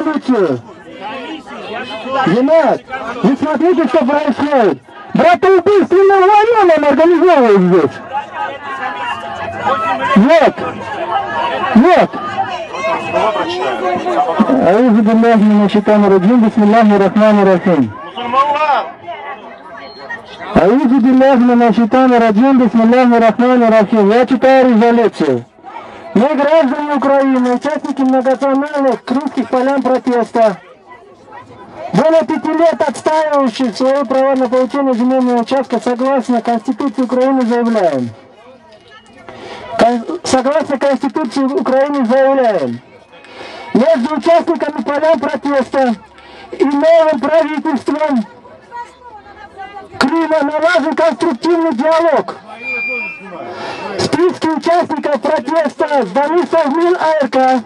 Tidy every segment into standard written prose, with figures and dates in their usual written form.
резолюцию. Геннад, вы смотрите, что происходит. Братоубийственное войну нам организовывают здесь. Вот. Вот. Аузу биллахи минаш шайтанир раджим, бисмиллахир рахманир рахим. Аузу биллахи минаш шайтанир раджим, бисмиллахир рахманир рахим. Я читаю резолюцию. Мы, граждане Украины, участники многонациональных крымских полян протеста, более 5 лет отстаивающих свои права на получение земельного участка согласно Конституции Украины заявляем. Согласно Конституции Украины заявляем. Между участниками полян протеста и новым правительством Крыма налажен конструктивный диалог. Списки участников протеста сданы в Совмин АРК.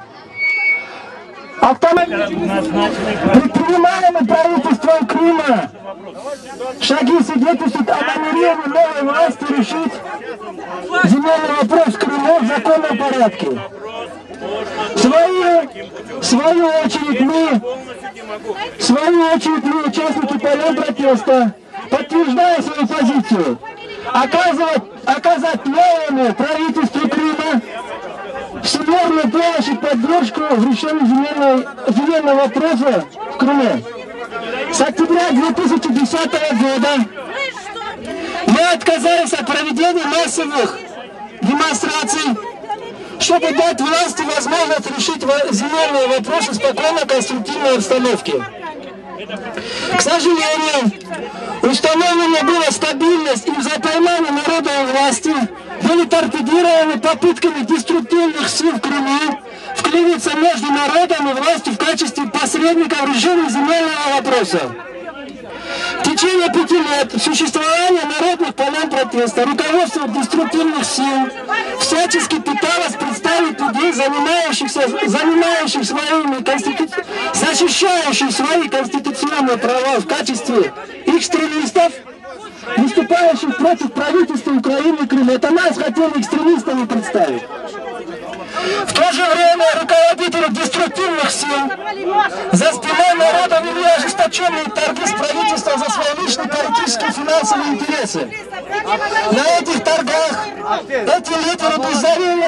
Предпринимаемые правительством Крыма шаги свидетельствуют о намерении новой власти решить земельный вопрос в Крыму в законном порядке. В свою очередь мы, участники полян протеста, подтверждая свою позицию, оказать новому правительству Крыма всемирную помощь и поддержку в решении земельного вопроса в Крыму. С октября 2010 года мы отказались от проведения массовых демонстраций, чтобы дать власти возможность решить земельные вопросы в спокойной конструктивной обстановке. К сожалению, установлена была стабильность и взаимопонимание народа и власти были торпедированы попытками деструктивных сил в Крыму вклиниться между народом и властью в качестве посредников в решении земельного вопроса. В течение 5 лет существования народных полян протеста руководство деструктивных сил всячески пыталось представить людей, защищающих свои конституционные права в качестве экстремистов, выступающих против правительства Украины и Крыма. Это нас хотели экстремистами представить. В то же время руководители деструктивных сил за спиной народа вели ожесточенные торги с правительством за свои личные политические и финансовые интересы. На этих торгах эти лидеры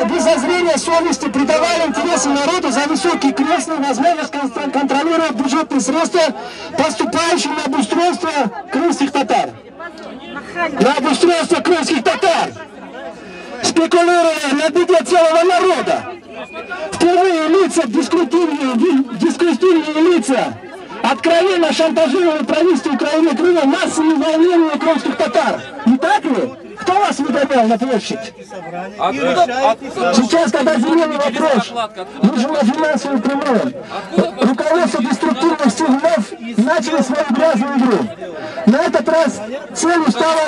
без зазрения совести придавали интересы народа за высокие кресла, возможность контролировать бюджетные средства, поступающие на обустройство крымских татар. Спекулируя на беде целого народа. Впервые дискурсивные лица откровенно шантажировали правительство Украины и Крыма массовым увольнением крымских татар. Не так ли? Кто вас выгонял на площадь? Сейчас, когда земельный вопрос нужен финансовым прямым, руководство деструктивных сил вновь начали свою грязную игру. На этот раз целью стала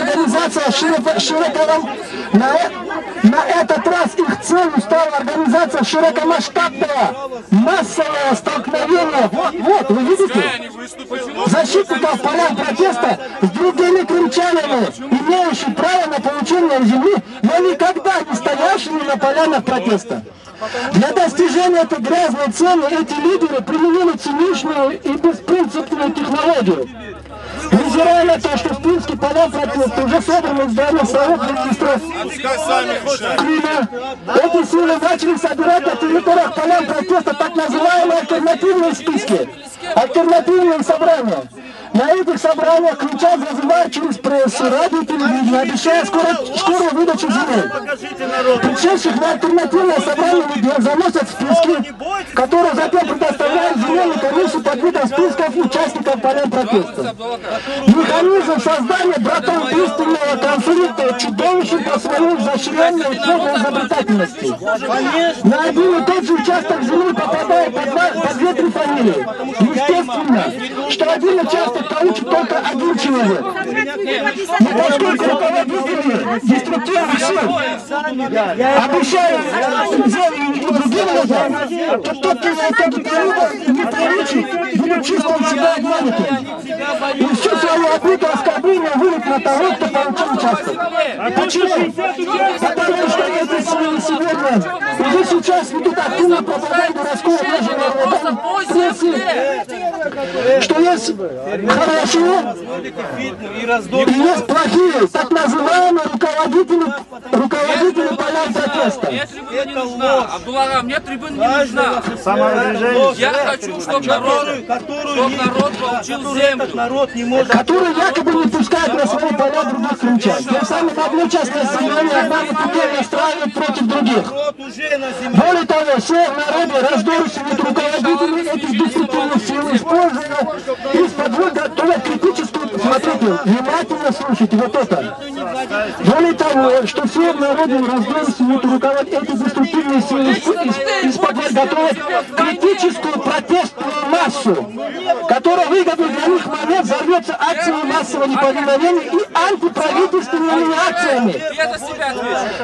организация широкомасштабного массового столкновения. Вот, вы видите? Защитников полян протеста с другими крымчанами, имеющими право на получение земли, но никогда не стоявшими на полянах протеста. Для достижения этой грязной цели эти лидеры применили циничную и беспринципную технологию. Невзирая на то, что в Крымске поля протеста уже собраны здания Совета министров Крыма, эти силы начали собирать на территориях полян протеста так называемые альтернативные списки, альтернативные собрания. На этих собраниях кричат, зазывают через прессу, радио и телевидение, обещая скорую выдачу земель. Пришедших на альтернативное собрание людей заносят списки, которые затем предоставляют земельную комиссию под видом списков участников полян протеста. Механизм создания братоубийственного конфликта чудовищен по своей изощренной и сложной изобретательности. На один и тот же участок земли попадает по 2-3 фамилии. Естественно, что один участок получит только один человек. Но поскольку руководители деструктивных сил обещают землю и другим людям, то тот, кто на итоге не получит, будет чувствовать себя обманутым. И всю свою обиду оскорбление вылить на того, кто получил участок. Почему? Потому что эти силы сегодня уже сейчас ведут активную пропаганду раскола между народом, прессы что есть хорошие и есть плохие, так называемые руководители поля протеста. Мне трибуна не нужна. Абдуллага, мне трибуна не нужна. Я хочу, чтобы народ получил землю. Которые якобы не пускают на свои поля других крымчан. Тем самым одну часть населения одного путей настраивают против других. Более того, все народы раздорствуют руководители этих деструктивных сил, используя из-под готовят критическую... Смотрите, внимательно слушайте вот это. Более того, что все народы раздорствуют руководители этих деструктивных сил, из-под готовят критическую протестную массу, которая выгодно для них момент взорвется акциями массового неповиновения и антиправительственными акциями.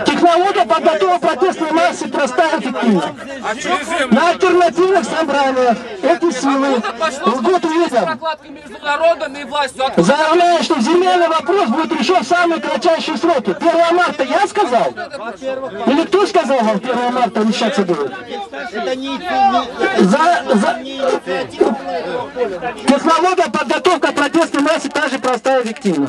Технология подготовки протестной массы простая и эффективна. На альтернативных собраниях эти силы лгут людям, заявляя, что земельный вопрос будет решен в самые кратчайшие сроки. 1 марта я сказал? Или кто сказал вам 1 марта решаться будет? Технология подготовки протестной массы также простая и эффективна.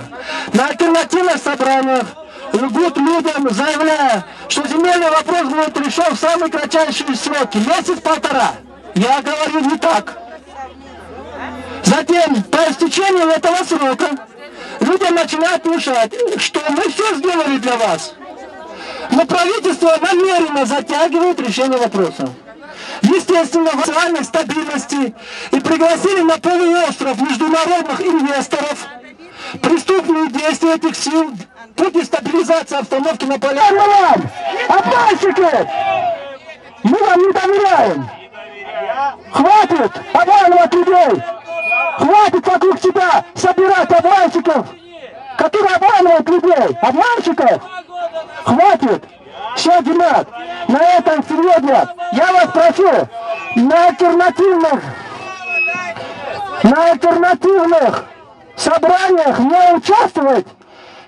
На альтернативных собраниях лгут людям, заявляя, что земельный вопрос будет решен в самые кратчайшие сроки. Месяц-полтора. Я говорю не так. Затем, по истечению этого срока, людям начинают внушать, что мы все сделали для вас. Но правительство намеренно затягивает решение вопроса. Естественно, в национальной стабильности и пригласили на полуостров международных инвесторов. Преступные действия этих сил по дестабилизации обстановки на полях. Обманщики! Мы вам не доверяем! Хватит обманывать людей! Хватит вокруг себя собирать обманщиков, которые обманывают людей! Обманщиков! Хватит! Все, Димат, на этом сегодня я вас прошу на альтернативных собраниях не участвовать.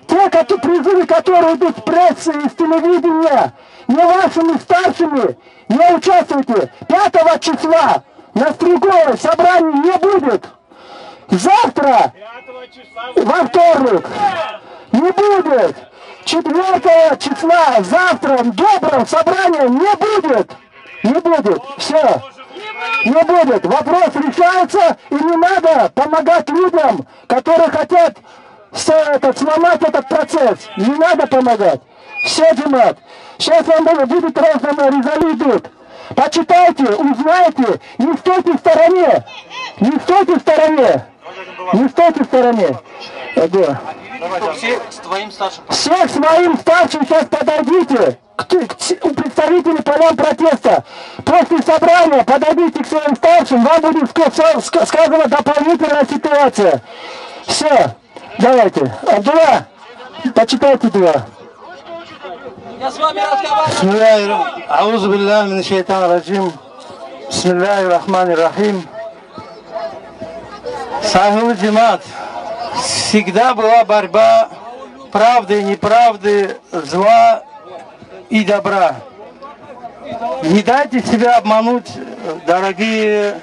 Те призывы, которые идут с прессы и с телевидения, не вашими старшими, не участвуйте. 5 числа на Стрелковой собрании не будет. Завтра, во вторник, не будет. 4 числа, завтра, доброго собрания не будет. Не будет. Все. Не будет. Вопрос решается, и не надо помогать людям, которые хотят сломать этот процесс. Не надо помогать. Все, Димат. Сейчас вам будет роздано, резоли идут. Почитайте, узнайте. Не стойте в стороне. Не стойте в стороне. Не стойте в стороне. Да. Всех с твоим старшим. Всех своим старшим сейчас подойдите. У представителей полям протеста. После собрания подойдите к своим старшим, вам будет сказана дополнительная ситуация. Все, давайте. Абдулла, почитайте два. Я с вами разговариваю. Аузу билляхи минаш шайтанир раджим. Бисмиллахир рахманир рахим. Сахил джимат. Всегда была борьба правды и неправды, зла и добра. Не дайте себя обмануть, дорогие